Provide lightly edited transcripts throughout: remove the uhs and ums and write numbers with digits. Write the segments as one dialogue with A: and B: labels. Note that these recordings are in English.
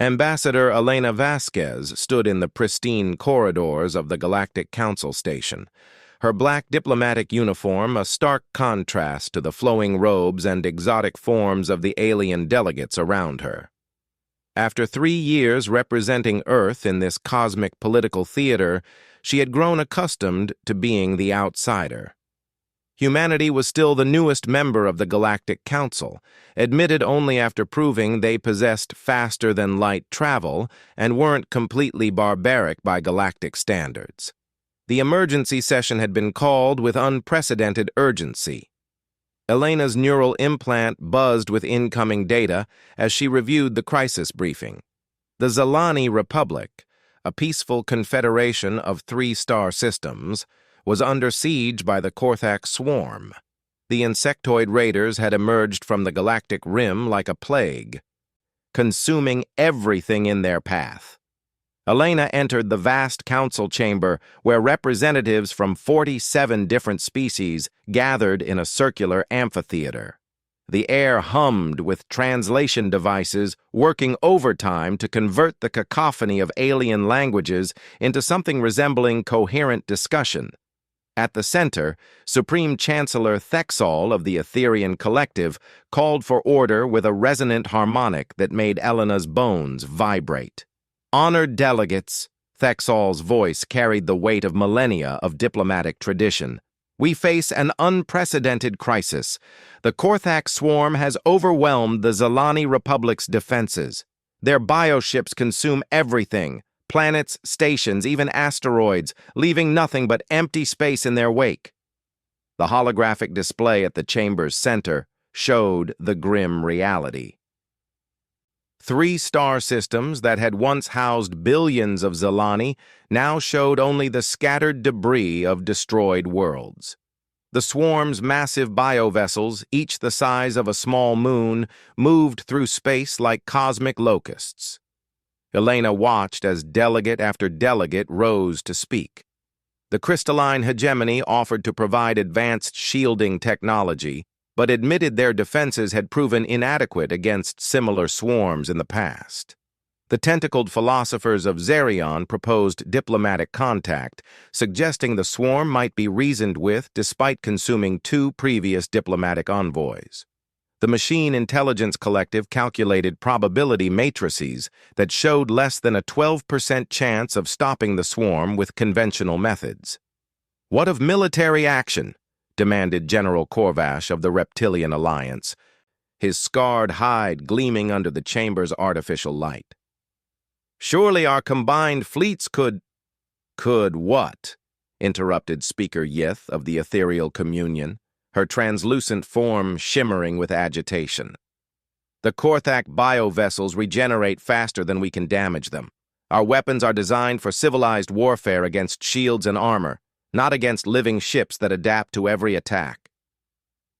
A: Ambassador Elena Vasquez stood in the pristine corridors of the Galactic Council Station, her black diplomatic uniform a stark contrast to the flowing robes and exotic forms of the alien delegates around her. After 3 years representing Earth in this cosmic political theater, she had grown accustomed to being the outsider. Humanity was still the newest member of the Galactic Council, admitted only after proving they possessed faster-than-light travel and weren't completely barbaric by galactic standards. The emergency session had been called with unprecedented urgency. Elena's neural implant buzzed with incoming data as she reviewed the crisis briefing. The Zalani Republic, a peaceful confederation of 3-star systems, was under siege by the Korthak swarm. The insectoid raiders had emerged from the galactic rim like a plague, consuming everything in their path. Elena entered the vast council chamber where representatives from 47 different species gathered in a circular amphitheater. The air hummed with translation devices working overtime to convert the cacophony of alien languages into something resembling coherent discussion. At the center, Supreme Chancellor Thexol of the Etherian Collective called for order with a resonant harmonic that made Elena's bones vibrate. Honored delegates, Thexol's voice carried the weight of millennia of diplomatic tradition. We face an unprecedented crisis. The Korthak swarm has overwhelmed the Zalani Republic's defenses. Their bioships consume everything. Planets, stations, even asteroids, leaving nothing but empty space in their wake. The holographic display at the chamber's center showed the grim reality. 3-star systems that had once housed billions of Zalani now showed only the scattered debris of destroyed worlds. The swarm's massive biovessels, each the size of a small moon, moved through space like cosmic locusts. Elena watched as delegate after delegate rose to speak. The crystalline hegemony offered to provide advanced shielding technology, but admitted their defenses had proven inadequate against similar swarms in the past. The tentacled philosophers of Zerion proposed diplomatic contact, suggesting the swarm might be reasoned with despite consuming 2 previous diplomatic envoys. The Machine Intelligence Collective calculated probability matrices that showed less than a 12% chance of stopping the swarm with conventional methods. "What of military action?" demanded General Korvash of the Reptilian Alliance, his scarred hide gleaming under the chamber's artificial light. "Surely our combined fleets could—" "Could what?" interrupted Speaker Yith of the Ethereal Communion, her translucent form shimmering with agitation. "The Korthak biovessels regenerate faster than we can damage them. Our weapons are designed for civilized warfare against shields and armor, not against living ships that adapt to every attack."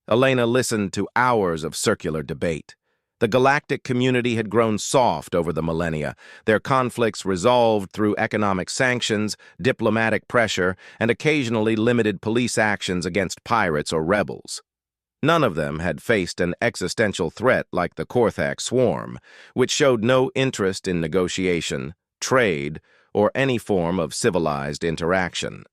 A: Elena listened to hours of circular debate. The galactic community had grown soft over the millennia, their conflicts resolved through economic sanctions, diplomatic pressure, and occasionally limited police actions against pirates or rebels. None of them had faced an existential threat like the Korthak swarm, which showed no interest in negotiation, trade, or any form of civilized interaction.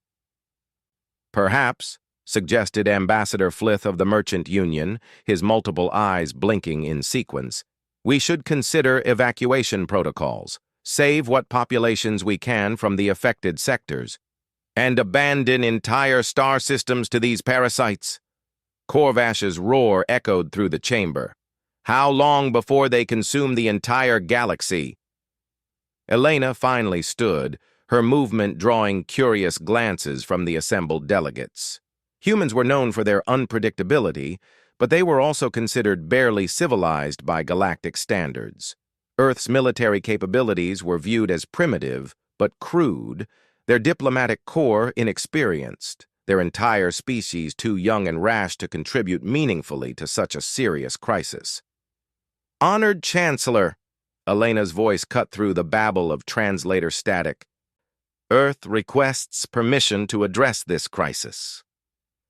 A: "Perhaps," suggested Ambassador Flith of the Merchant Union, his multiple eyes blinking in sequence, "we should consider evacuation protocols, save what populations we can from the affected sectors, and abandon entire star systems to these parasites." Korvash's roar echoed through the chamber. "How long before they consume the entire galaxy?" Elena finally stood, her movement drawing curious glances from the assembled delegates. Humans were known for their unpredictability, but they were also considered barely civilized by galactic standards. Earth's military capabilities were viewed as primitive, but crude, their diplomatic corps inexperienced, their entire species too young and rash to contribute meaningfully to such a serious crisis. "Honored Chancellor," Elena's voice cut through the babble of translator static, "Earth requests permission to address this crisis."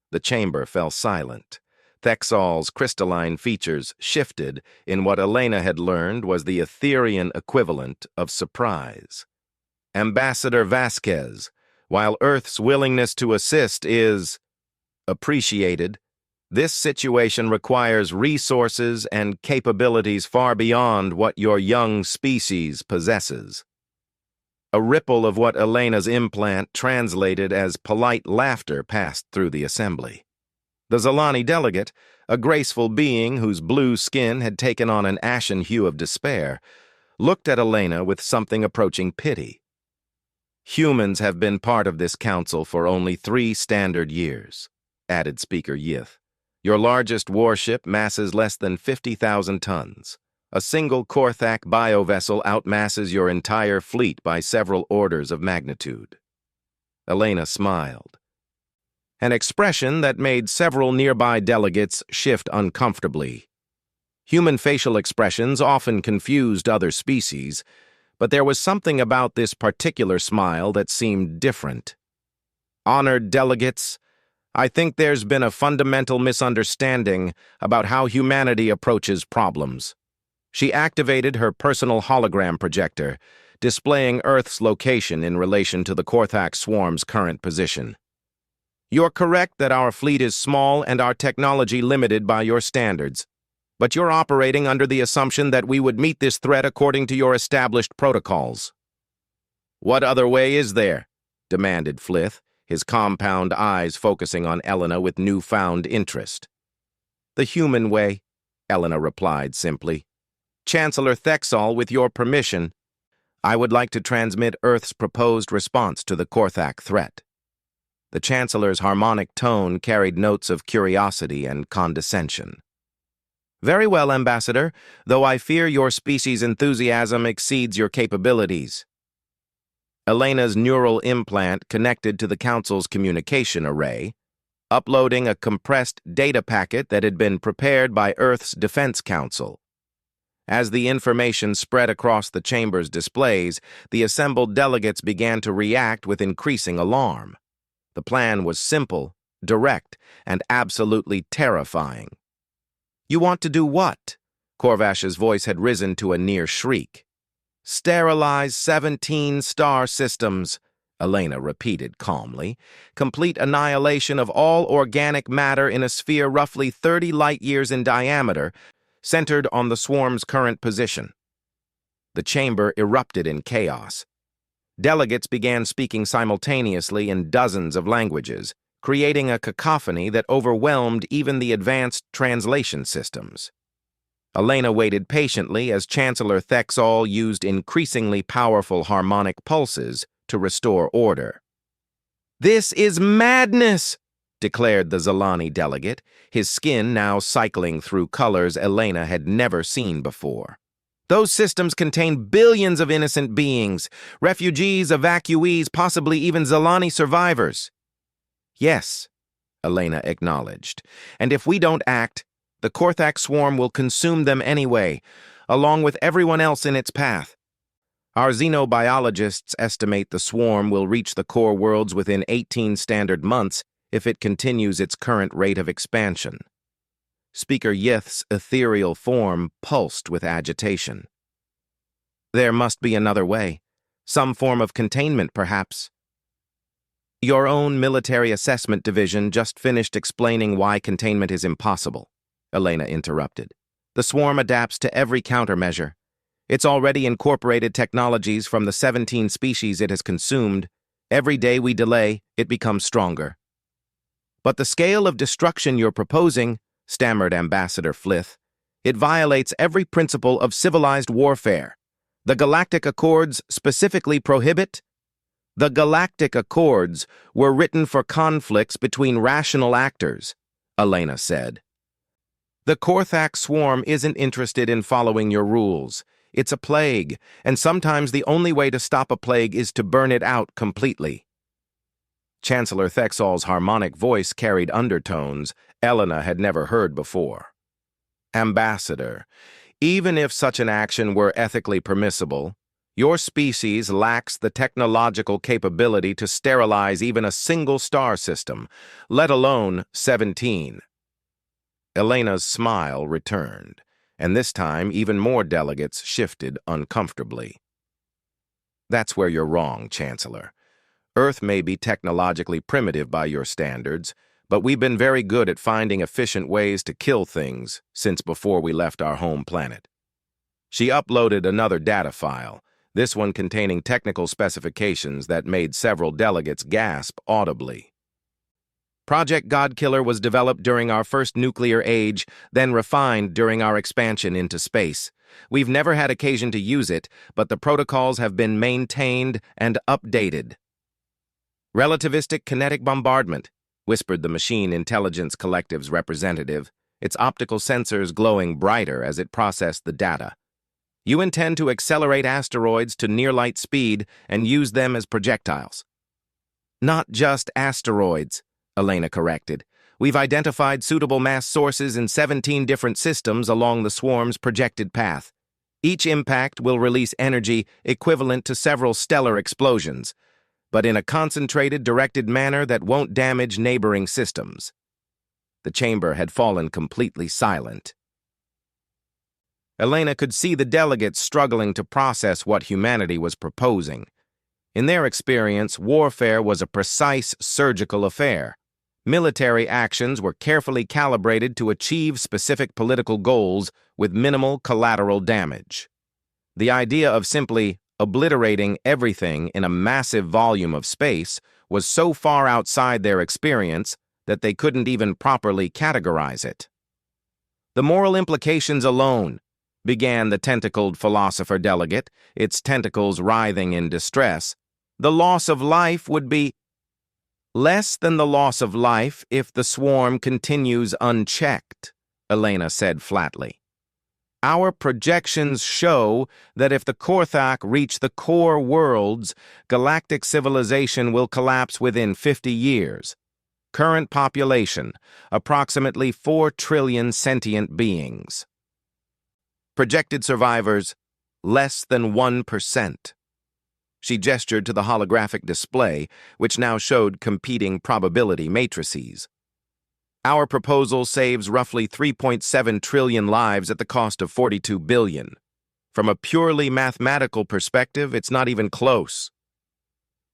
A: The chamber fell silent. Thexol's crystalline features shifted in what Elena had learned was the Etherian equivalent of surprise. Ambassador Vasquez, while Earth's willingness to assist is appreciated, this situation requires resources and capabilities far beyond what your young species possesses. A ripple of what Elena's implant translated as polite laughter passed through the assembly. The Zalani delegate, a graceful being whose blue skin had taken on an ashen hue of despair, looked at Elena with something approaching pity. Humans have been part of this council for only 3 standard years, added Speaker Yith. Your largest warship masses less than 50,000 tons. A single Korthak biovessel outmasses your entire fleet by several orders of magnitude. Elena smiled, an expression that made several nearby delegates shift uncomfortably. Human facial expressions often confused other species, but there was something about this particular smile that seemed different. Honored delegates, I think there's been a fundamental misunderstanding about how humanity approaches problems. She activated her personal hologram projector, displaying Earth's location in relation to the Korthak swarm's current position. You're correct that our fleet is small and our technology limited by your standards, but you're operating under the assumption that we would meet this threat according to your established protocols. What other way is there? Demanded Flith, his compound eyes focusing on Elena with newfound interest. The human way, Elena replied simply. Chancellor Thexol, with your permission, I would like to transmit Earth's proposed response to the Korthak threat. The Chancellor's harmonic tone carried notes of curiosity and condescension. Very well, Ambassador, though I fear your species' enthusiasm exceeds your capabilities. Elena's neural implant connected to the Council's communication array, uploading a compressed data packet that had been prepared by Earth's Defense Council. As the information spread across the chamber's displays, the assembled delegates began to react with increasing alarm. The plan was simple, direct, and absolutely terrifying. You want to do what? Korvash's voice had risen to a near shriek. Sterilize 17 star systems, Elena repeated calmly. Complete annihilation of all organic matter in a sphere roughly 30 light-years in diameter, centered on the swarm's current position. The chamber erupted in chaos. Delegates began speaking simultaneously in dozens of languages, creating a cacophony that overwhelmed even the advanced translation systems. Elena waited patiently as Chancellor Thexol used increasingly powerful harmonic pulses to restore order. This is madness, declared the Zalani delegate, his skin now cycling through colors Elena had never seen before. Those systems contain billions of innocent beings, refugees, evacuees, possibly even Zalani survivors. Yes, Elena acknowledged, and if we don't act, the Korthak swarm will consume them anyway, along with everyone else in its path. Our xenobiologists estimate the swarm will reach the core worlds within 18 standard months if it continues its current rate of expansion. Speaker Yith's ethereal form pulsed with agitation. There must be another way, some form of containment, perhaps. Your own military assessment division just finished explaining why containment is impossible, Elena interrupted. The swarm adapts to every countermeasure. It's already incorporated technologies from the 17 species it has consumed. Every day we delay, it becomes stronger. But the scale of destruction you're proposing, stammered Ambassador Flith, it violates every principle of civilized warfare. The Galactic Accords specifically prohibit. The Galactic Accords were written for conflicts between rational actors, Elena said. The Korthak swarm isn't interested in following your rules. It's a plague, and sometimes the only way to stop a plague is to burn it out completely. Chancellor Thexol's harmonic voice carried undertones Elena had never heard before. Ambassador, even if such an action were ethically permissible, your species lacks the technological capability to sterilize even a single star system, let alone 17. Elena's smile returned, and this time even more delegates shifted uncomfortably. That's where you're wrong, Chancellor. Earth may be technologically primitive by your standards, but we've been very good at finding efficient ways to kill things since before we left our home planet. She uploaded another data file, this one containing technical specifications that made several delegates gasp audibly. Project Godkiller was developed during our first nuclear age, then refined during our expansion into space. We've never had occasion to use it, but the protocols have been maintained and updated. Relativistic kinetic bombardment, whispered the Machine Intelligence Collective's representative, its optical sensors glowing brighter as it processed the data. You intend to accelerate asteroids to near-light speed and use them as projectiles. Not just asteroids, Elena corrected. We've identified suitable mass sources in 17 different systems along the swarm's projected path. Each impact will release energy equivalent to several stellar explosions, but in a concentrated, directed manner that won't damage neighboring systems. The chamber had fallen completely silent. Elena could see the delegates struggling to process what humanity was proposing. In their experience, warfare was a precise, surgical affair. Military actions were carefully calibrated to achieve specific political goals with minimal collateral damage. The idea of simply obliterating everything in a massive volume of space was so far outside their experience that they couldn't even properly categorize it. The moral implications alone, began the tentacled philosopher delegate, its tentacles writhing in distress. The loss of life would be less than the loss of life if the swarm continues unchecked, Elena said flatly. Our projections show that if the Korthak reach the core worlds, galactic civilization will collapse within 50 years. Current population, approximately 4 trillion sentient beings. Projected survivors, less than 1%. She gestured to the holographic display, which now showed competing probability matrices. Our proposal saves roughly 3.7 trillion lives at the cost of 42 billion. From a purely mathematical perspective, it's not even close.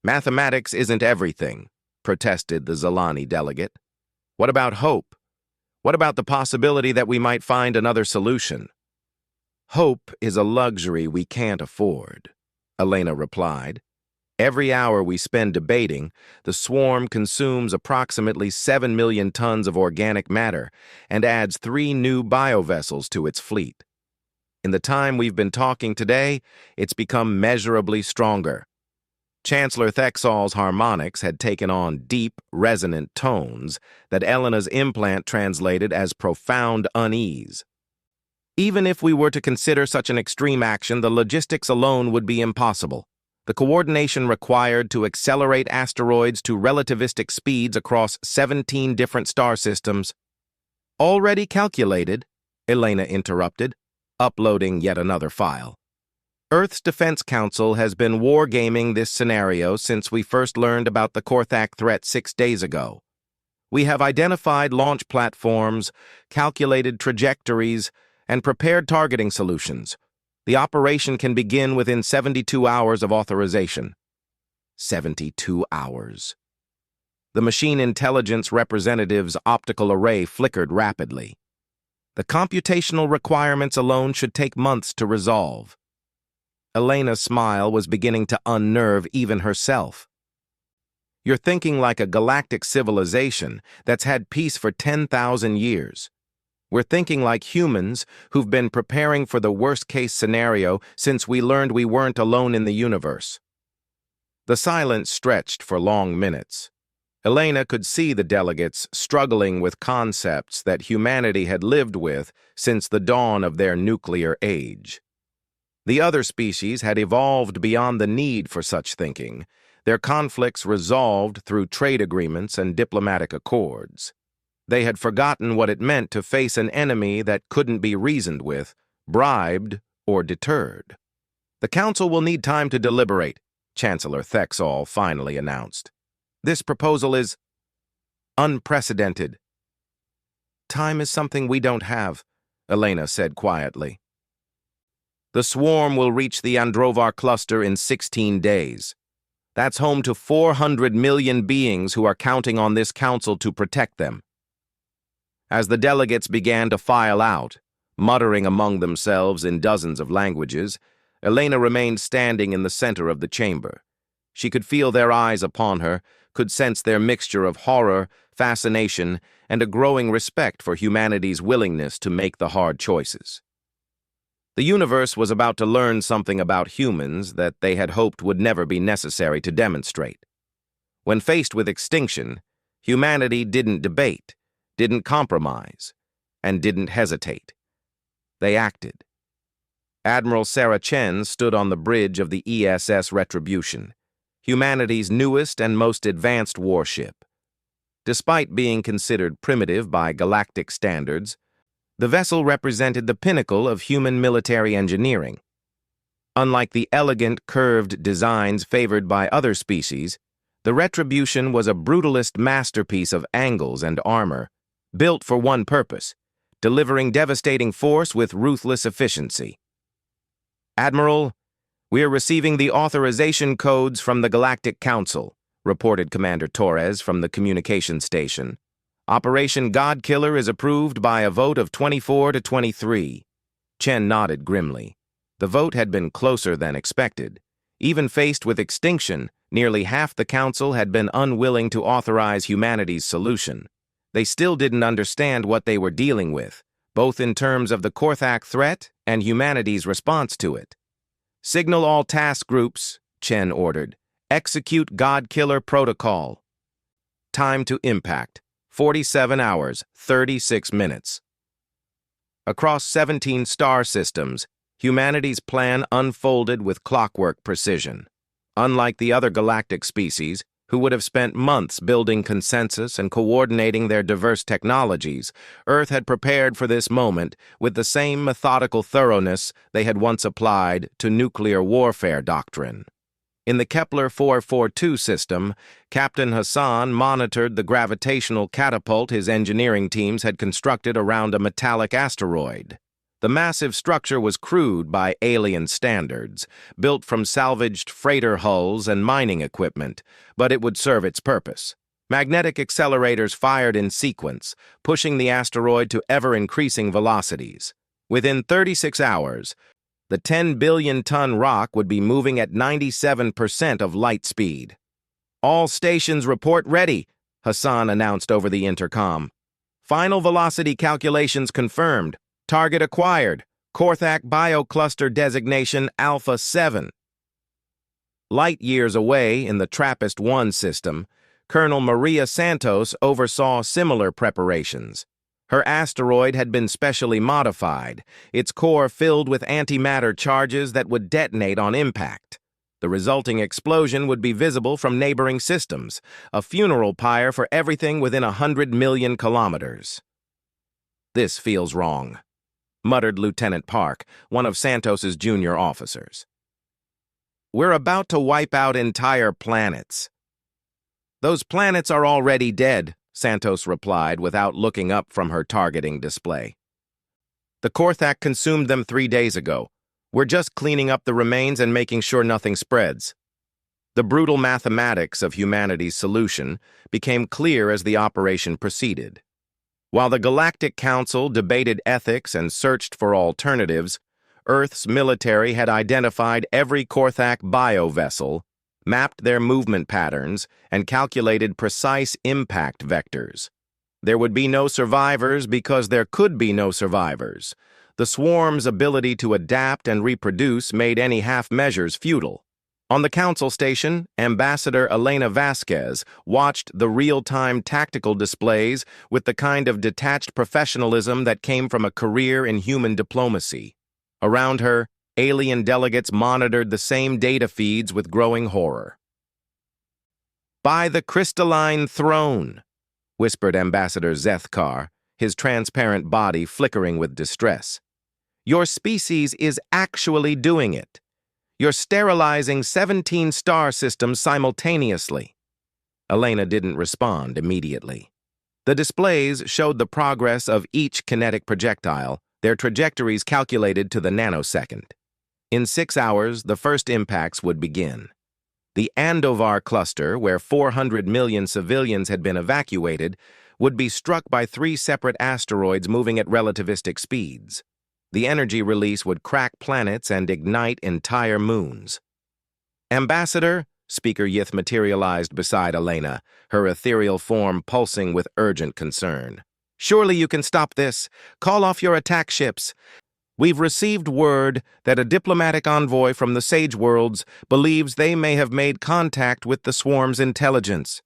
A: Mathematics isn't everything, protested the Zalani delegate. What about hope? What about the possibility that we might find another solution? Hope is a luxury we can't afford, Elena replied. Every hour we spend debating, the swarm consumes approximately 7 million tons of organic matter and adds 3 new biovessels to its fleet. In the time we've been talking today, it's become measurably stronger. Chancellor Thexol's harmonics had taken on deep, resonant tones that Elena's implant translated as profound unease. Even if we were to consider such an extreme action, the logistics alone would be impossible. The coordination required to accelerate asteroids to relativistic speeds across 17 different star systems. Already calculated, Elena interrupted, uploading yet another file. Earth's Defense Council has been wargaming this scenario since we first learned about the Korthak threat 6 days ago. We have identified launch platforms, calculated trajectories, and prepared targeting solutions. The operation can begin within 72 hours of authorization. 72 hours. The machine intelligence representative's optical array flickered rapidly. The computational requirements alone should take months to resolve. Elena's smile was beginning to unnerve even herself. You're thinking like a galactic civilization that's had peace for 10,000 years. We're thinking like humans who've been preparing for the worst-case scenario since we learned we weren't alone in the universe. The silence stretched for long minutes. Elena could see the delegates struggling with concepts that humanity had lived with since the dawn of their nuclear age. The other species had evolved beyond the need for such thinking, their conflicts resolved through trade agreements and diplomatic accords. They had forgotten what it meant to face an enemy that couldn't be reasoned with, bribed, or deterred. The Council will need time to deliberate, Chancellor Thexol finally announced. This proposal is unprecedented. Time is something we don't have, Elena said quietly. The swarm will reach the Androvar cluster in 16 days. That's home to 400 million beings who are counting on this council to protect them. As the delegates began to file out, muttering among themselves in dozens of languages, Elena remained standing in the center of the chamber. She could feel their eyes upon her, could sense their mixture of horror, fascination, and a growing respect for humanity's willingness to make the hard choices. The universe was about to learn something about humans that they had hoped would never be necessary to demonstrate. When faced with extinction, humanity didn't debate, didn't compromise, and didn't hesitate. They acted. Admiral Sarah Chen stood on the bridge of the ESS Retribution, humanity's newest and most advanced warship. Despite being considered primitive by galactic standards, the vessel represented the pinnacle of human military engineering. Unlike the elegant, curved designs favored by other species, the Retribution was a brutalist masterpiece of angles and armor, built for one purpose: delivering devastating force with ruthless efficiency. Admiral, we are receiving the authorization codes from the Galactic Council, reported Commander Torres from the communication station. Operation Godkiller is approved by a vote of 24 to 23. Chen nodded grimly. The vote had been closer than expected. Even faced with extinction, nearly half the council had been unwilling to authorize humanity's solution. They still didn't understand what they were dealing with, both in terms of the Korthak threat and humanity's response to it. Signal all task groups, Chen ordered. Execute Godkiller protocol. Time to impact: 47 hours, 36 minutes. Across 17 star systems, humanity's plan unfolded with clockwork precision. Unlike the other galactic species, who would have spent months building consensus and coordinating their diverse technologies, Earth had prepared for this moment with the same methodical thoroughness they had once applied to nuclear warfare doctrine. In the Kepler 442 system, Captain Hassan monitored the gravitational catapult his engineering teams had constructed around a metallic asteroid. The massive structure was crude by alien standards, built from salvaged freighter hulls and mining equipment, but it would serve its purpose. Magnetic accelerators fired in sequence, pushing the asteroid to ever-increasing velocities. Within 36 hours, the 10 billion-ton rock would be moving at 97% of light speed. "All stations report ready," Hassan announced over the intercom. "Final velocity calculations confirmed. Target acquired. Korthak Biocluster designation Alpha 7. Light years away in the TRAPPIST-1 system, Colonel Maria Santos oversaw similar preparations. Her asteroid had been specially modified, its core filled with antimatter charges that would detonate on impact. The resulting explosion would be visible from neighboring systems, a funeral pyre for everything within 100 million kilometers. "This feels wrong," muttered Lieutenant Park, one of Santos's junior officers. "We're about to wipe out entire planets." "Those planets are already dead," Santos replied without looking up from her targeting display. "The Korthak consumed them 3 days ago. We're just cleaning up the remains and making sure nothing spreads." The brutal mathematics of humanity's solution became clear as the operation proceeded. While the Galactic Council debated ethics and searched for alternatives, Earth's military had identified every Korthak biovessel, mapped their movement patterns, and calculated precise impact vectors. There would be no survivors because there could be no survivors. The swarm's ability to adapt and reproduce made any half measures futile. On the council station, Ambassador Elena Vasquez watched the real-time tactical displays with the kind of detached professionalism that came from a career in human diplomacy. Around her, alien delegates monitored the same data feeds with growing horror. "By the crystalline throne," whispered Ambassador Zethkar, his transparent body flickering with distress. "Your species is actually doing it. You're sterilizing 17 star systems simultaneously." Elena didn't respond immediately. The displays showed the progress of each kinetic projectile, their trajectories calculated to the nanosecond. In 6 hours, the first impacts would begin. The Andovar cluster, where 400 million civilians had been evacuated, would be struck by 3 separate asteroids moving at relativistic speeds. The energy release would crack planets and ignite entire moons. "Ambassador," Speaker Yith materialized beside Elena, her ethereal form pulsing with urgent concern. "Surely you can stop this. Call off your attack ships. We've received word that a diplomatic envoy from the Sage Worlds believes they may have made contact with the swarm's intelligence."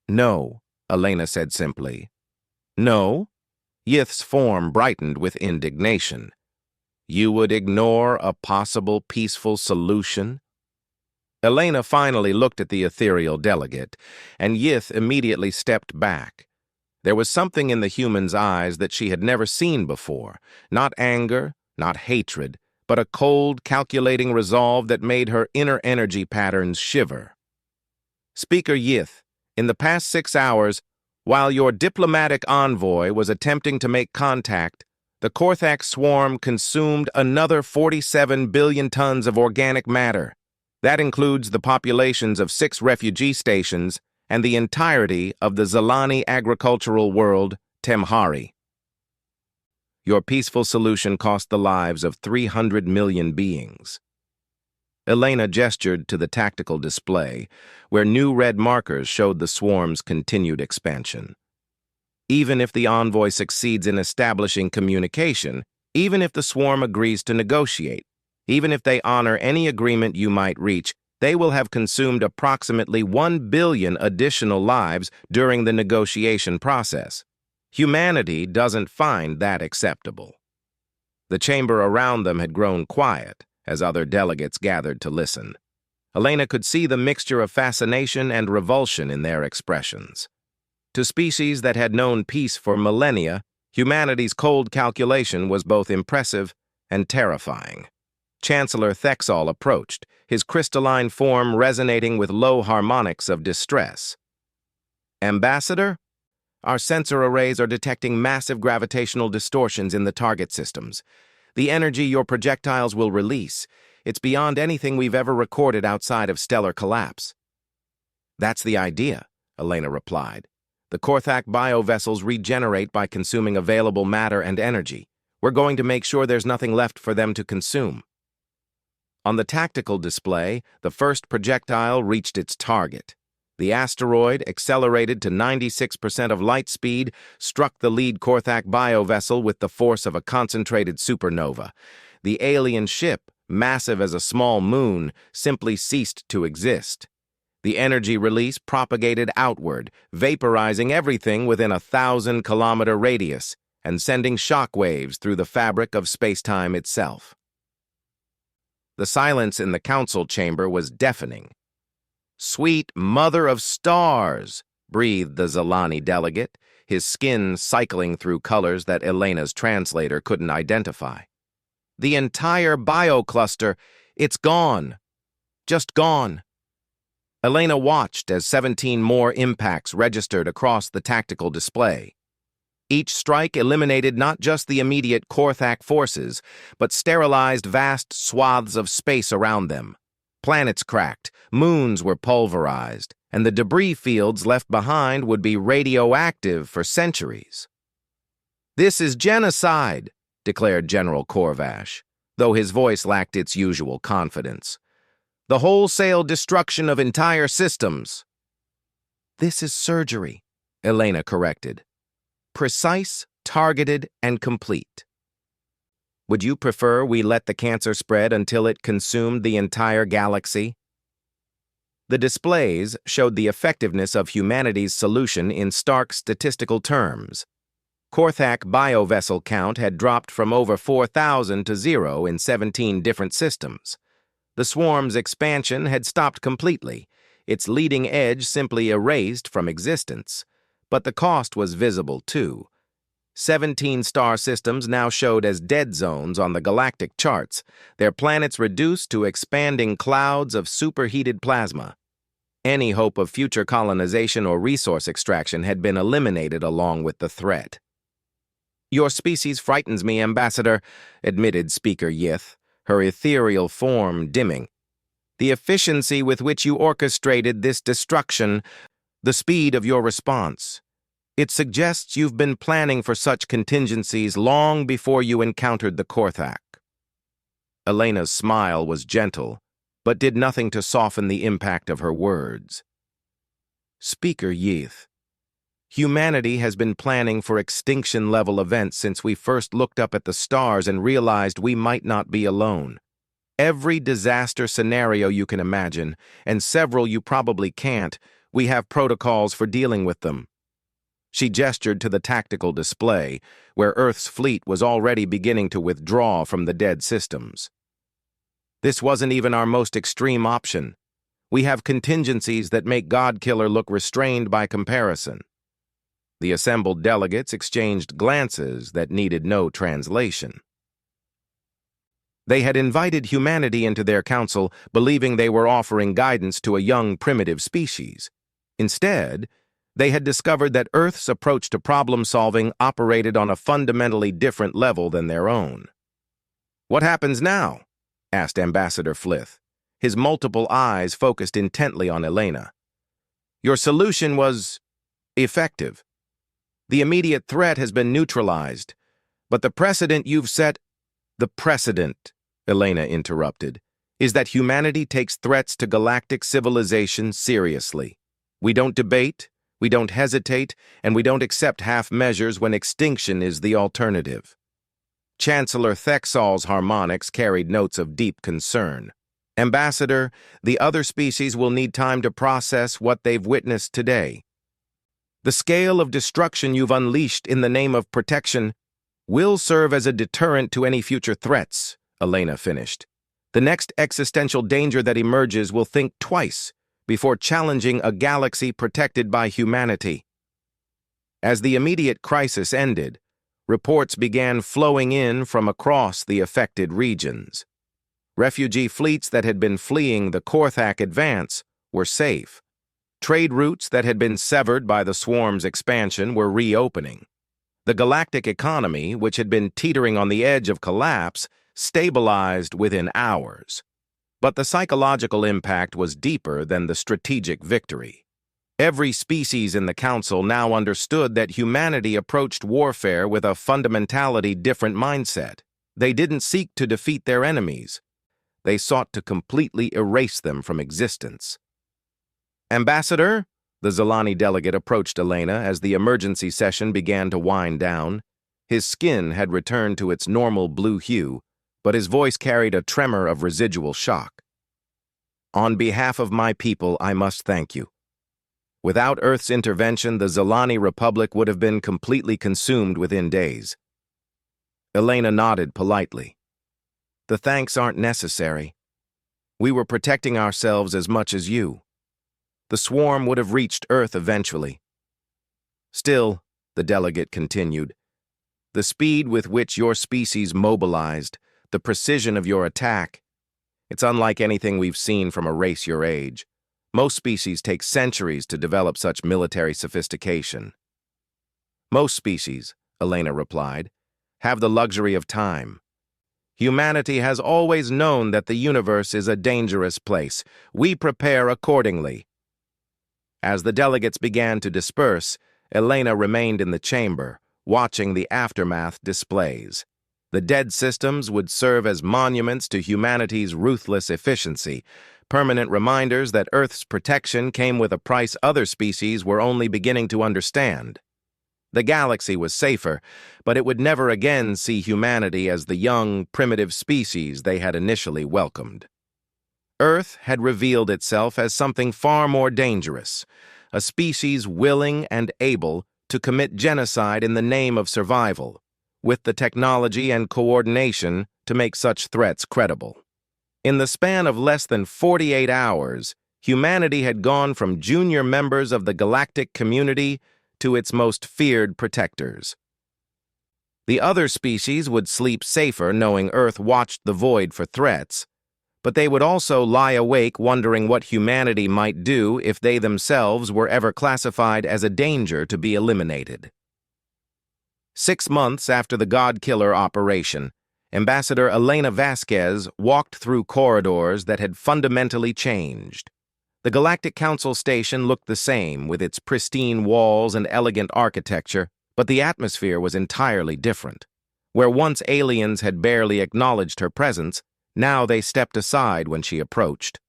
A: "No," Elena said simply. "No?" Yith's form brightened with indignation. "You would ignore a possible peaceful solution?" Elena finally looked at the ethereal delegate, and Yith immediately stepped back. There was something in the human's eyes that she had never seen before, not anger, not hatred, but a cold, calculating resolve that made her inner energy patterns shiver. "Speaker Yith, in the past 6 hours, while your diplomatic envoy was attempting to make contact, the Korthak swarm consumed another 47 billion tons of organic matter. That includes the populations of 6 refugee stations and the entirety of the Zalani agricultural world, Temhari. Your peaceful solution cost the lives of 300 million beings." Elena gestured to the tactical display, where new red markers showed the swarm's continued expansion. "Even if the envoy succeeds in establishing communication, even if the swarm agrees to negotiate, even if they honor any agreement you might reach, they will have consumed approximately 1 billion additional lives during the negotiation process. Humanity doesn't find that acceptable." The chamber around them had grown quiet as other delegates gathered to listen. Elena could see the mixture of fascination and revulsion in their expressions. To species that had known peace for millennia, humanity's cold calculation was both impressive and terrifying. Chancellor Thexol approached, his crystalline form resonating with low harmonics of distress. "Ambassador, our sensor arrays are detecting massive gravitational distortions in the target systems. The energy your projectiles will release, it's beyond anything we've ever recorded outside of stellar collapse." "That's the idea," Elena replied. "The Korthak biovessels regenerate by consuming available matter and energy. We're going to make sure there's nothing left for them to consume." On the tactical display, the first projectile reached its target. The asteroid, accelerated to 96% of light speed, struck the lead Korthak biovessel with the force of a concentrated supernova. The alien ship, massive as a small moon, simply ceased to exist. The energy release propagated outward, vaporizing everything within a 1,000-kilometer radius and sending shock waves through the fabric of spacetime itself. The silence in the council chamber was deafening. "Sweet mother of stars," breathed the Zalani delegate, his skin cycling through colors that Elena's translator couldn't identify. "The entire biocluster, it's gone. Just gone." Elena watched as 17 more impacts registered across the tactical display. Each strike eliminated not just the immediate Korthak forces, but sterilized vast swaths of space around them. Planets cracked, moons were pulverized, and the debris fields left behind would be radioactive for centuries. "This is genocide," declared General Korvash, though his voice lacked its usual confidence. "The wholesale destruction of entire systems." "This is surgery," Elena corrected. "Precise, targeted, and complete." "Would you prefer we let the cancer spread until it consumed the entire galaxy?" The displays showed the effectiveness of humanity's solution in stark statistical terms. Korthak biovessel count had dropped from over 4,000 to 0 in 17 different systems. The swarm's expansion had stopped completely, its leading edge simply erased from existence. But the cost was visible, too. 17 star systems now showed as dead zones on the galactic charts, their planets reduced to expanding clouds of superheated plasma. Any hope of future colonization or resource extraction had been eliminated along with the threat. "Your species frightens me, Ambassador," admitted Speaker Yith, her ethereal form dimming. "The efficiency with which you orchestrated this destruction, the speed of your response. It suggests you've been planning for such contingencies long before you encountered the Korthak." Elena's smile was gentle, but did nothing to soften the impact of her words. "Speaker Yith, humanity has been planning for extinction-level events since we first looked up at the stars and realized we might not be alone. Every disaster scenario you can imagine, and several you probably can't, we have protocols for dealing with them." She gestured to the tactical display, where Earth's fleet was already beginning to withdraw from the dead systems. "This wasn't even our most extreme option. We have contingencies that make Godkiller look restrained by comparison." The assembled delegates exchanged glances that needed no translation. They had invited humanity into their council, believing they were offering guidance to a young primitive species. Instead, they had discovered that Earth's approach to problem-solving operated on a fundamentally different level than their own. "What happens now?" asked Ambassador Flith, his multiple eyes focused intently on Elena. "Your solution was effective. The immediate threat has been neutralized, but the precedent you've set—" "The precedent," Elena interrupted, "is that humanity takes threats to galactic civilization seriously. We don't debate, we don't hesitate, and we don't accept half measures when extinction is the alternative." Chancellor Thexol's harmonics carried notes of deep concern. "Ambassador, the other species will need time to process what they've witnessed today. The scale of destruction you've unleashed in the name of protection will serve as a deterrent to any future threats," Elena finished. "The next existential danger that emerges will think twice before challenging a galaxy protected by humanity." As the immediate crisis ended, reports began flowing in from across the affected regions. Refugee fleets that had been fleeing the Korthak advance were safe. Trade routes that had been severed by the swarm's expansion were reopening. The galactic economy, which had been teetering on the edge of collapse, stabilized within hours. But the psychological impact was deeper than the strategic victory. Every species in the Council now understood that humanity approached warfare with a fundamentally different mindset. They didn't seek to defeat their enemies. They sought to completely erase them from existence. "Ambassador," the Zilani delegate approached Elena as the emergency session began to wind down. His skin had returned to its normal blue hue, but his voice carried a tremor of residual shock. "On behalf of my people, I must thank you. Without Earth's intervention, the Zilani Republic would have been completely consumed within days." Elena nodded politely. "The thanks aren't necessary. We were protecting ourselves as much as you. The swarm would have reached Earth eventually. Still," the delegate continued, "the speed with which your species mobilized, the precision of your attack, it's unlike anything we've seen from a race your age. Most species take centuries to develop such military sophistication." "Most species," Elena replied, "have the luxury of time. Humanity has always known that the universe is a dangerous place. We prepare accordingly." As the delegates began to disperse, Elena remained in the chamber, watching the aftermath displays. The dead systems would serve as monuments to humanity's ruthless efficiency, permanent reminders that Earth's protection came with a price other species were only beginning to understand. The galaxy was safer, but it would never again see humanity as the young, primitive species they had initially welcomed. Earth had revealed itself as something far more dangerous, a species willing and able to commit genocide in the name of survival, with the technology and coordination to make such threats credible. In the span of less than 48 hours, humanity had gone from junior members of the galactic community to its most feared protectors. The other species would sleep safer knowing Earth watched the void for threats, but they would also lie awake wondering what humanity might do if they themselves were ever classified as a danger to be eliminated. 6 months after the God-Killer operation, Ambassador Elena Vasquez walked through corridors that had fundamentally changed. The Galactic Council station looked the same, with its pristine walls and elegant architecture, but the atmosphere was entirely different. Where once aliens had barely acknowledged her presence, now they stepped aside when she approached.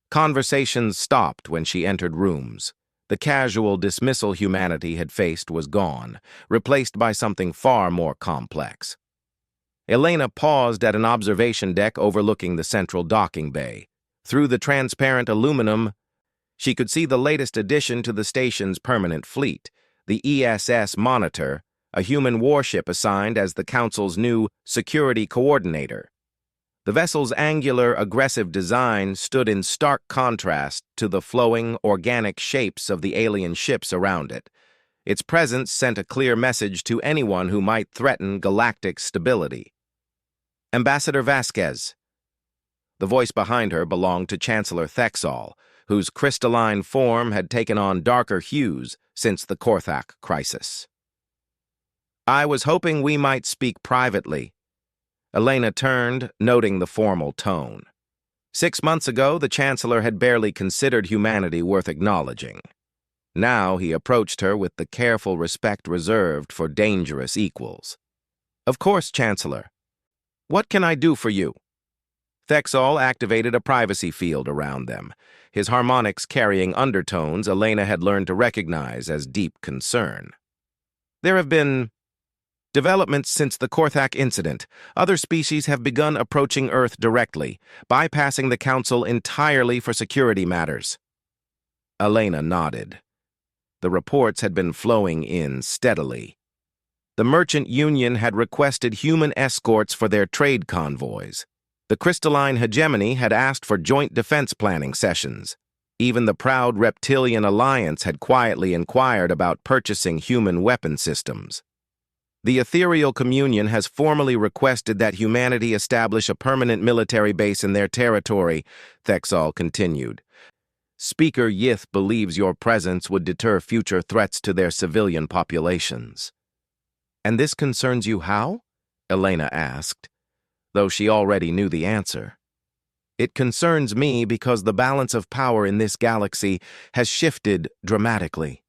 A: Conversations stopped when she entered rooms. The casual dismissal humanity had faced was gone, replaced by something far more complex. Elena paused at an observation deck overlooking the central docking bay. Through the transparent aluminum, she could see the latest addition to the station's permanent fleet, the ESS Monitor, a human warship assigned as the Council's new security coordinator. The vessel's angular, aggressive design stood in stark contrast to the flowing, organic shapes of the alien ships around it. Its presence sent a clear message to anyone who might threaten galactic stability. "Ambassador Vasquez." The voice behind her belonged to Chancellor Thexol, whose crystalline form had taken on darker hues since the Korthak crisis. "I was hoping we might speak privately." Elena turned, noting the formal tone. 6 months ago, the Chancellor had barely considered humanity worth acknowledging. Now he approached her with the careful respect reserved for dangerous equals. "Of course, Chancellor. What can I do for you?" Thexol activated a privacy field around them, his harmonics carrying undertones Elena had learned to recognize as deep concern. "There have been developments since the Korthak incident. Other species have begun approaching Earth directly, bypassing the Council entirely for security matters." Elena nodded. The reports had been flowing in steadily. The Merchant Union had requested human escorts for their trade convoys. The Crystalline Hegemony had asked for joint defense planning sessions. Even the proud Reptilian Alliance had quietly inquired about purchasing human weapon systems. The Ethereal Communion has formally requested that humanity establish a permanent military base in their territory, Thexol continued. Speaker Yith believes your presence would deter future threats to their civilian populations. "And this concerns you how?" Elena asked, though she already knew the answer. "It concerns me because the balance of power in this galaxy has shifted dramatically.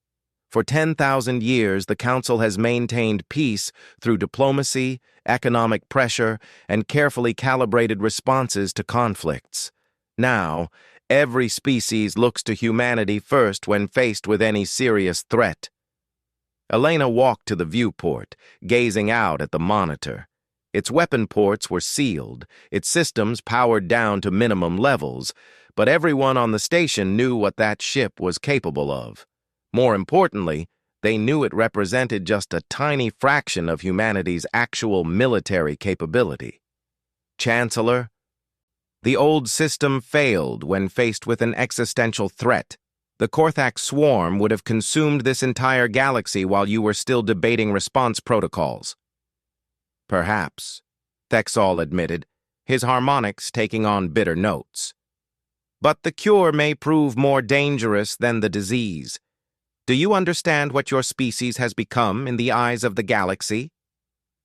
A: For 10,000 years, the Council has maintained peace through diplomacy, economic pressure, and carefully calibrated responses to conflicts. Now, every species looks to humanity first when faced with any serious threat." Elena walked to the viewport, gazing out at the monitor. Its weapon ports were sealed, its systems powered down to minimum levels, but everyone on the station knew what that ship was capable of. More importantly, they knew it represented just a tiny fraction of humanity's actual military capability. "Chancellor, the old system failed when faced with an existential threat. The Korthak swarm would have consumed this entire galaxy while you were still debating response protocols." "Perhaps," Thexol admitted, his harmonics taking on bitter notes. "But the cure may prove more dangerous than the disease. Do you understand what your species has become in the eyes of the galaxy?"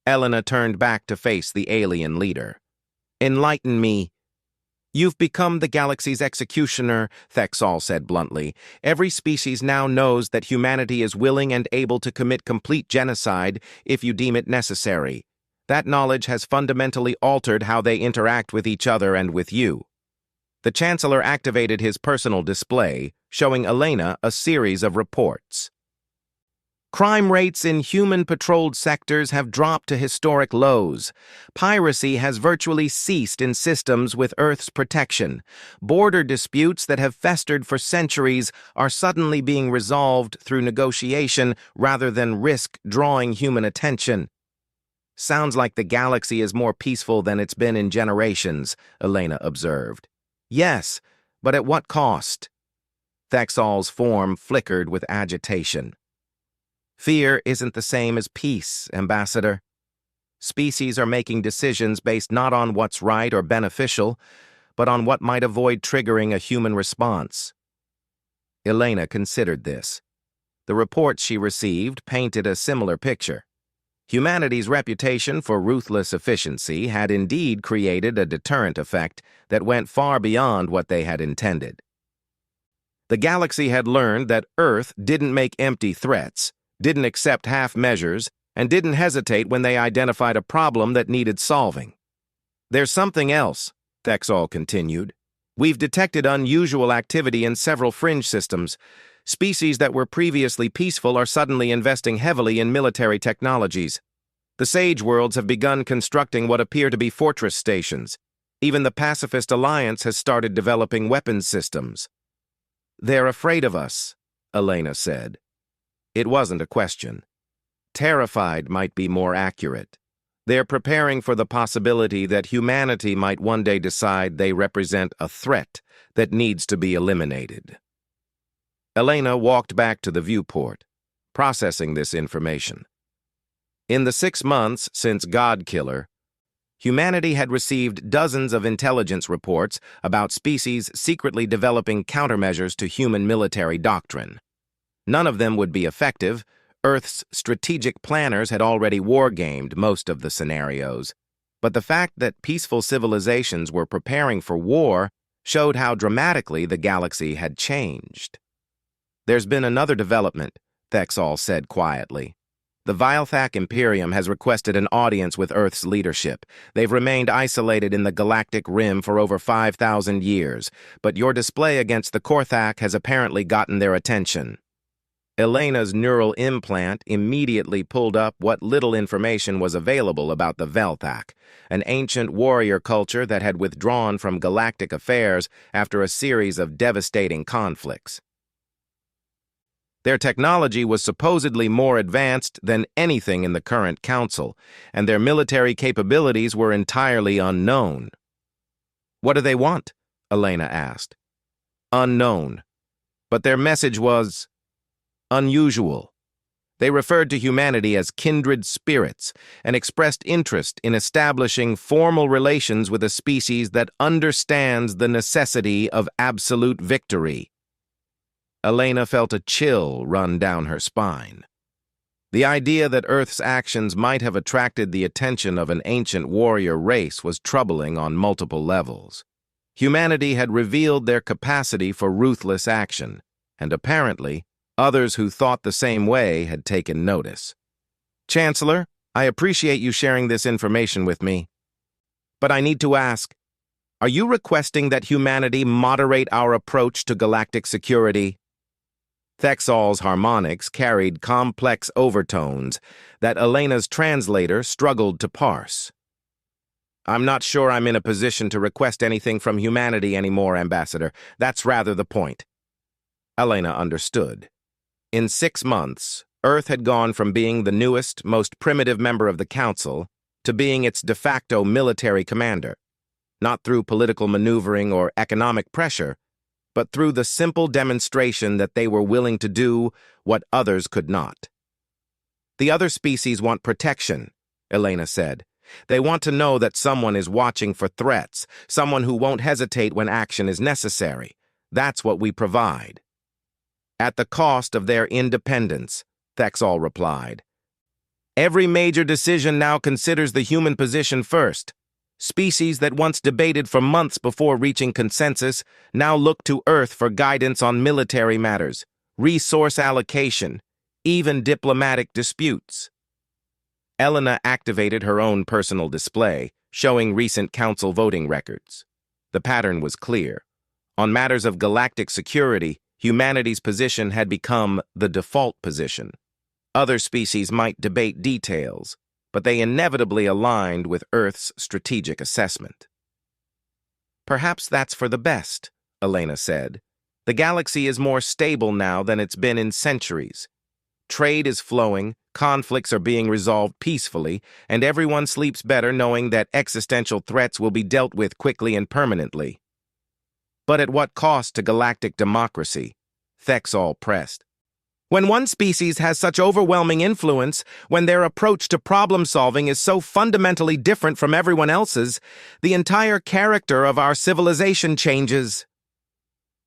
A: Elena turned back to face the alien leader. "Enlighten me." "You've become the galaxy's executioner," Thexol said bluntly. "Every species now knows that humanity is willing and able to commit complete genocide if you deem it necessary. That knowledge has fundamentally altered how they interact with each other and with you." The Chancellor activated his personal display, showing Elena a series of reports. "Crime rates in human-patrolled sectors have dropped to historic lows. Piracy has virtually ceased in systems with Earth's protection. Border disputes that have festered for centuries are suddenly being resolved through negotiation rather than risk drawing human attention." "Sounds like the galaxy is more peaceful than it's been in generations," Elena observed. "Yes, but at what cost?" Thexol's form flickered with agitation. "Fear isn't the same as peace, Ambassador. Species are making decisions based not on what's right or beneficial, but on what might avoid triggering a human response. Elena considered this. The reports she received painted a similar picture. Humanity's reputation for ruthless efficiency had indeed created a deterrent effect that went far beyond what they had intended. The galaxy had learned that Earth didn't make empty threats, didn't accept half measures, and didn't hesitate when they identified a problem that needed solving. "There's something else," Thexol continued. "We've detected unusual activity in several fringe systems. Species that were previously peaceful are suddenly investing heavily in military technologies. The Sage Worlds have begun constructing what appear to be fortress stations. Even the Pacifist Alliance has started developing weapons systems." "They're afraid of us," Elena said. It wasn't a question. Terrified might be more accurate. They're preparing for the possibility that humanity might one day decide they represent a threat that needs to be eliminated. Elena walked back to the viewport, processing this information. In the 6 months since Godkiller, humanity had received dozens of intelligence reports about species secretly developing countermeasures to human military doctrine. None of them would be effective. Earth's strategic planners had already wargamed most of the scenarios. But the fact that peaceful civilizations were preparing for war showed how dramatically the galaxy had changed. "There's been another development," Thexol said quietly. "The Vilethak Imperium has requested an audience with Earth's leadership. They've remained isolated in the galactic rim for over 5,000 years, but your display against the Korthak has apparently gotten their attention." Elena's neural implant immediately pulled up what little information was available about the Velthak, an ancient warrior culture that had withdrawn from galactic affairs after a series of devastating conflicts. Their technology was supposedly more advanced than anything in the current council, and their military capabilities were entirely unknown. "What do they want?" Elena asked. "Unknown. But their message was unusual. They referred to humanity as kindred spirits and expressed interest in establishing formal relations with a species that understands the necessity of absolute victory." Elena felt a chill run down her spine. The idea that Earth's actions might have attracted the attention of an ancient warrior race was troubling on multiple levels. Humanity had revealed their capacity for ruthless action, and apparently, others who thought the same way had taken notice. "Chancellor, I appreciate you sharing this information with me. But I need to ask, are you requesting that humanity moderate our approach to galactic security?" Thexol's harmonics carried complex overtones that Elena's translator struggled to parse. "I'm not sure I'm in a position to request anything from humanity anymore, Ambassador. That's rather the point." Elena understood. In 6 months, Earth had gone from being the newest, most primitive member of the Council to being its de facto military commander, not through political maneuvering or economic pressure, but through the simple demonstration that they were willing to do what others could not. "The other species want protection," Elena said. "They want to know that someone is watching for threats, someone who won't hesitate when action is necessary. That's what we provide." "At the cost of their independence," Thexol replied. "Every major decision now considers the human position first. Species that once debated for months before reaching consensus now look to Earth for guidance on military matters, resource allocation, even diplomatic disputes." Elena activated her own personal display, showing recent council voting records. The pattern was clear. On matters of galactic security, humanity's position had become the default position. Other species might debate details, but they inevitably aligned with Earth's strategic assessment. "Perhaps that's for the best," Elena said. "The galaxy is more stable now than it's been in centuries. Trade is flowing, conflicts are being resolved peacefully, and everyone sleeps better knowing that existential threats will be dealt with quickly and permanently." "But at what cost to galactic democracy?" Thexol pressed. When one species has such overwhelming influence, when their approach to problem-solving is so fundamentally different from everyone else's, the entire character of our civilization changes.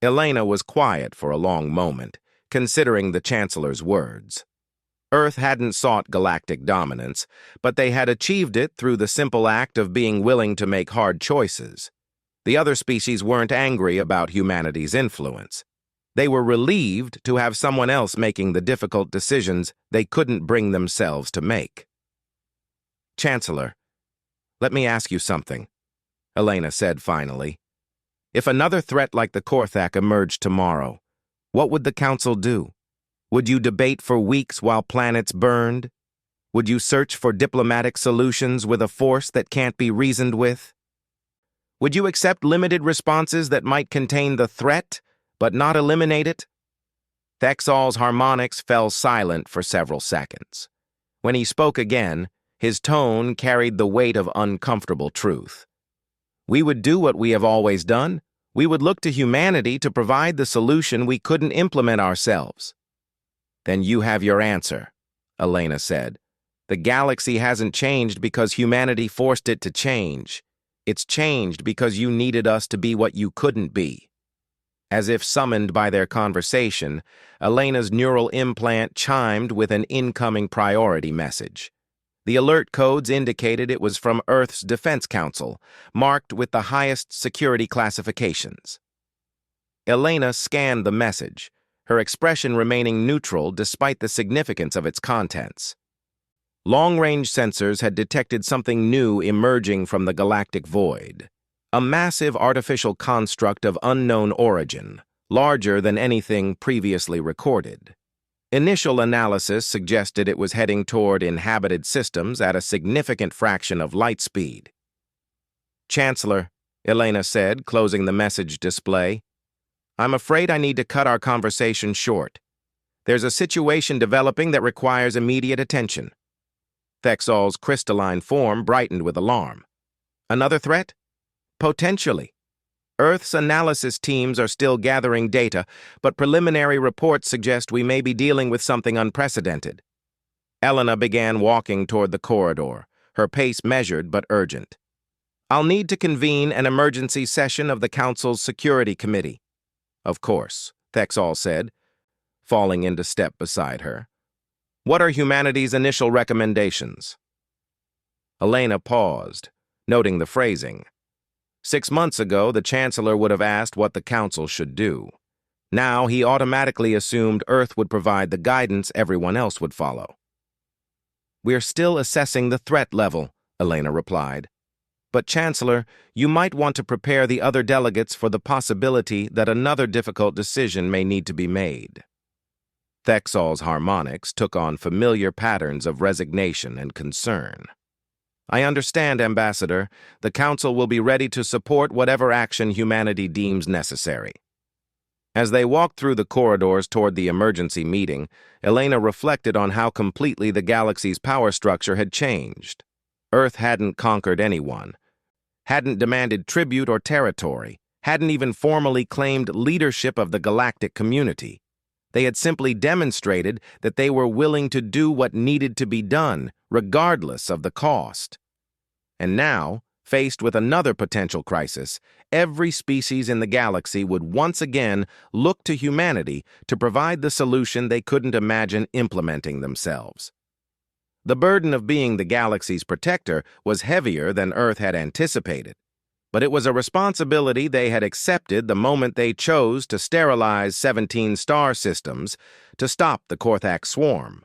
A: Elena was quiet for a long moment, considering the Chancellor's words. Earth hadn't sought galactic dominance, but they had achieved it through the simple act of being willing to make hard choices. The other species weren't angry about humanity's influence. They were relieved to have someone else making the difficult decisions they couldn't bring themselves to make. "Chancellor, let me ask you something," Elena said finally. "If another threat like the Korthak emerged tomorrow, what would the Council do? Would you debate for weeks while planets burned? Would you search for diplomatic solutions with a force that can't be reasoned with? Would you accept limited responses that might contain the threat, but not eliminate it?" Thexol's harmonics fell silent for several seconds. When he spoke again, his tone carried the weight of uncomfortable truth. "We would do what we have always done. We would look to humanity to provide the solution we couldn't implement ourselves." "Then you have your answer," Elena said. "The galaxy hasn't changed because humanity forced it to change. It's changed because you needed us to be what you couldn't be." As if summoned by their conversation, Elena's neural implant chimed with an incoming priority message. The alert codes indicated it was from Earth's Defense Council, marked with the highest security classifications. Elena scanned the message, her expression remaining neutral despite the significance of its contents. Long-range sensors had detected something new emerging from the galactic void. A massive artificial construct of unknown origin, larger than anything previously recorded. Initial analysis suggested it was heading toward inhabited systems at a significant fraction of light speed. "Chancellor," Elena said, closing the message display, "I'm afraid I need to cut our conversation short. There's a situation developing that requires immediate attention." Thexol's crystalline form brightened with alarm. "Another threat?" "Potentially. Earth's analysis teams are still gathering data, but preliminary reports suggest we may be dealing with something unprecedented." Elena began walking toward the corridor, her pace measured but urgent. "I'll need to convene an emergency session of the Council's Security Committee." "Of course," Thexol said, falling into step beside her. "What are humanity's initial recommendations?" Elena paused, noting the phrasing. 6 months ago, the Chancellor would have asked what the Council should do. Now he automatically assumed Earth would provide the guidance everyone else would follow. "We're still assessing the threat level," Elena replied. "But Chancellor, you might want to prepare the other delegates for the possibility that another difficult decision may need to be made." Thexol's harmonics took on familiar patterns of resignation and concern. "I understand, Ambassador. The Council will be ready to support whatever action humanity deems necessary." As they walked through the corridors toward the emergency meeting, Elena reflected on how completely the galaxy's power structure had changed. Earth hadn't conquered anyone, hadn't demanded tribute or territory, hadn't even formally claimed leadership of the galactic community. They had simply demonstrated that they were willing to do what needed to be done, regardless of the cost. And now, faced with another potential crisis, every species in the galaxy would once again look to humanity to provide the solution they couldn't imagine implementing themselves. The burden of being the galaxy's protector was heavier than Earth had anticipated, but it was a responsibility they had accepted the moment they chose to sterilize 17 star systems to stop the Korthak swarm.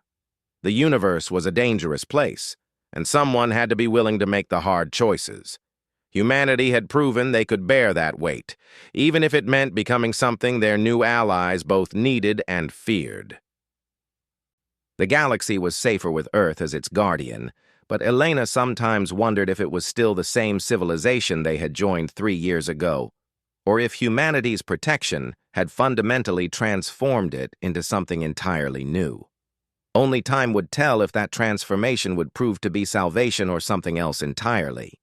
A: The universe was a dangerous place, and someone had to be willing to make the hard choices. Humanity had proven they could bear that weight, even if it meant becoming something their new allies both needed and feared. The galaxy was safer with Earth as its guardian, but Elena sometimes wondered if it was still the same civilization they had joined 3 years ago, or if humanity's protection had fundamentally transformed it into something entirely new. Only time would tell if that transformation would prove to be salvation or something else entirely.